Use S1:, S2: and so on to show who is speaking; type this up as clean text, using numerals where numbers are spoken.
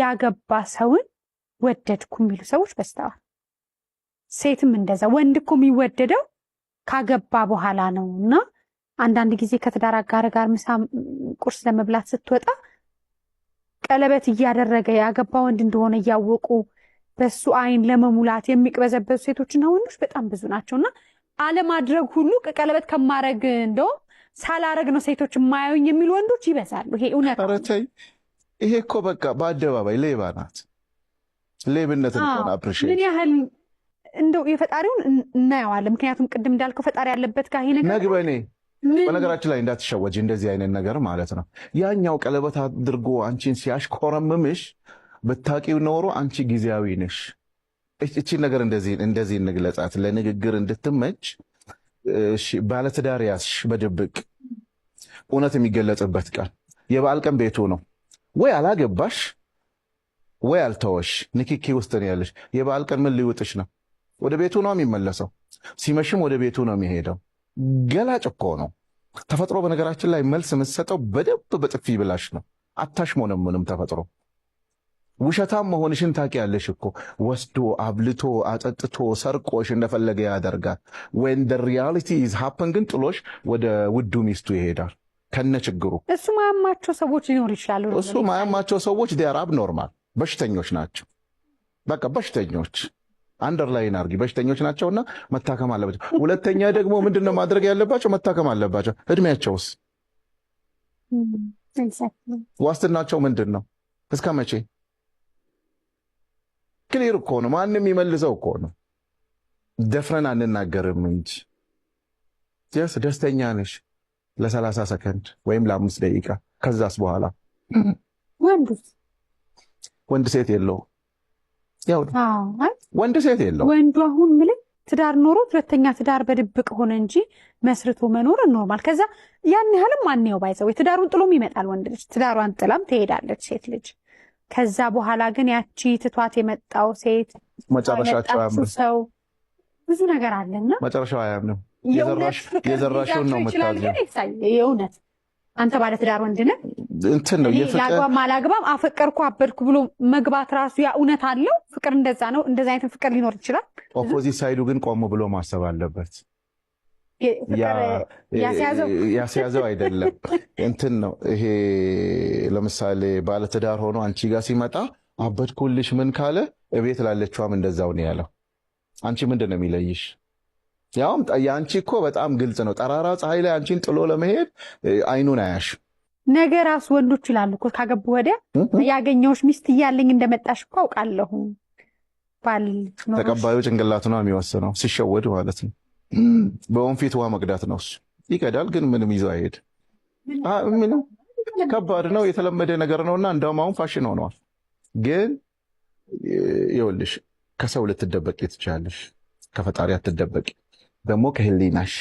S1: ያገባ ሰውን ወደድኩ የሚሉ ሰዎች በስተዋል። ሴትም እንደዛ። ወንድ እኮ የሚወደደው ካገባ በኋላ ነውና አንዳንድ ጊዜ ከትዳር አጋር ጋር ምሳ ቁርስ ለመብላት ስትወጣ ቀለበት እያደረገ ያገባ ወንድ እንደሆነ እያወቁ በሱ አይን ለመሙላት የሚቅበዘበዙ ሴቶችና ወንዶች በጣም ብዙ ናቸውና አለማድረግ ሁሉ ቀለበት ከማረግ እንደው ሳላረግ ነው ሴቶች የማያዩኝ የሚሉ ወንዶች ይበዛሉ። ይሄ እውነት ነው።
S2: ይሄ እኮ በቃ በአደባባይ ሌባ ናት። ሌብነትን እንኳን አፕሪሺየት
S1: ምን ያህል እንደው የፈጣሪውን እናየዋለን። ምክንያቱም ቅድም እንዳልከው ፈጣሪ ያለበት ጋር ይሄ ነገር
S2: ነግበኔ በነገራችን ላይ እንዳትሸወጂ እንደዚህ አይነት ነገር ማለት ነው። ያኛው ቀለበት አድርጎ አንቺን ሲያሽኮረምምሽ ብታቂው ኖሮ አንቺ ጊዜያዊ ነሽ። እቺ ነገር እንደዚህ እንግለጻት ለንግግር እንድትመች። ባለትዳር ያዝሽ በድብቅ እውነት የሚገለጽበት ቀን የበዓል ቀን ቤቱ ነው። ወይ አላገባሽ ወይ አልተወሽ ንክኪ ውስጥ ነው ያለሽ። የበዓል ቀን ምን ሊውጥሽ ነው? ወደ ቤቱ ነው የሚመለሰው። ሲመሽም ወደ ቤቱ ነው የሚሄደው። ገላጭ እኮ ነው ተፈጥሮ። በነገራችን ላይ መልስ የምትሰጠው በደንብ በጥፊ ብላሽ ነው። አታሽሞነምንም ተፈጥሮ። ውሸታም መሆንሽን ታውቂያለሽ እኮ። ወስዶ አብልቶ አጠጥቶ ሰርቆሽ እንደፈለገ ያደርጋል። when the reality is happen ግን ጥሎሽ ወደ ውዱ ሚስቱ ይሄዳል ከነ ችግሩ።
S1: እሱ ማያማቸው ሰዎች ሊኖር ይችላሉ።
S2: እሱ ማያማቸው ሰዎች they are abnormal በሽተኞች ናቸው። በቃ በሽተኞች አንደርላይን አርጊ በሽተኞች ናቸውና መታከም አለባቸው። ሁለተኛ ደግሞ ምንድነው ማድረግ ያለባቸው? መታከም አለባቸው። እድሜያቸውስ ዋስትናቸው ምንድነው? እስከ መቼ? ክሊር እኮ ነው። ማንም ይመልሰው እኮ ነው። ደፍረን አንናገርም እንጂ ጀስ ደስተኛ ነሽ ለ30 ሰከንድ ወይም ለ5 ደቂቃ። ከዛስ በኋላ ወንድ ሴት የለው። ያው ወንድ ሴት የለው።
S1: ወንዱ አሁን ምንም ትዳር ኖሮት ሁለተኛ ትዳር በድብቅ ሆነ እንጂ መስርቶ መኖር ኖርማል። ከዛ ያን ያህልም ማንየው ባይዘው ትዳሩን ጥሎም ይመጣል ወንድ ልጅ። ትዳሯን ጥላም ትሄዳለች ሴት ልጅ። ከዛ በኋላ ግን ያቺ ትቷት የመጣው ሴት
S2: መጨረሻቸው
S1: ሰው ብዙ ነገር አለና
S2: መጨረሻው አያምንም። የዘራሽውን ነው የምታዝየው።
S1: የእውነት አንተ ባለ ትዳር ወንድ ነህ
S2: እንትን ነው
S1: ያጓም አላግባም አፈቀርኩ አበድኩ ብሎ መግባት ራሱ ያ እውነት አለው። ፍቅር እንደዛ ነው። እንደዛ አይነት ፍቅር ሊኖር ይችላል።
S2: ኦፖዚት ሳይዱ ግን ቆም ብሎ ማሰብ አለበት። ያስያዘው አይደለም እንትን ነው ይሄ። ለምሳሌ ባለ ትዳር ሆኖ አንቺ ጋር ሲመጣ አበድኩልሽ ምን ካለ እቤት ላለችዋም እንደዛው ነው ያለው። አንቺ ምንድን ነው የሚለይሽ? ያውም ያንቺ እኮ በጣም ግልጽ ነው። ጠራራ ፀሐይ ላይ አንቺን ጥሎ ለመሄድ አይኑን አያሽ።
S1: ነገ ራሱ ወንዶች ይላሉ እኮ ካገቡ ወዲያ ያገኘውሽ ሚስት እያለኝ እንደመጣሽ እኮ አውቃለሁ። ባል
S2: ተቀባዩ ጭንቅላቱ ነው የሚወስነው፣ ሲሸወድ ማለት ነው። በወንፊት ውሃ መቅዳት ነው እሱ። ይቀዳል ግን ምንም ይዞ አይሄድ። ምንም ከባድ ነው፣ የተለመደ ነገር ነውና እንደውም አሁን ፋሽን ሆነዋል። ግን ይኸውልሽ ከሰው ልትደበቂ ትችያለሽ፣ ከፈጣሪ አትደበቂ። ደግሞ ከህሊናሽ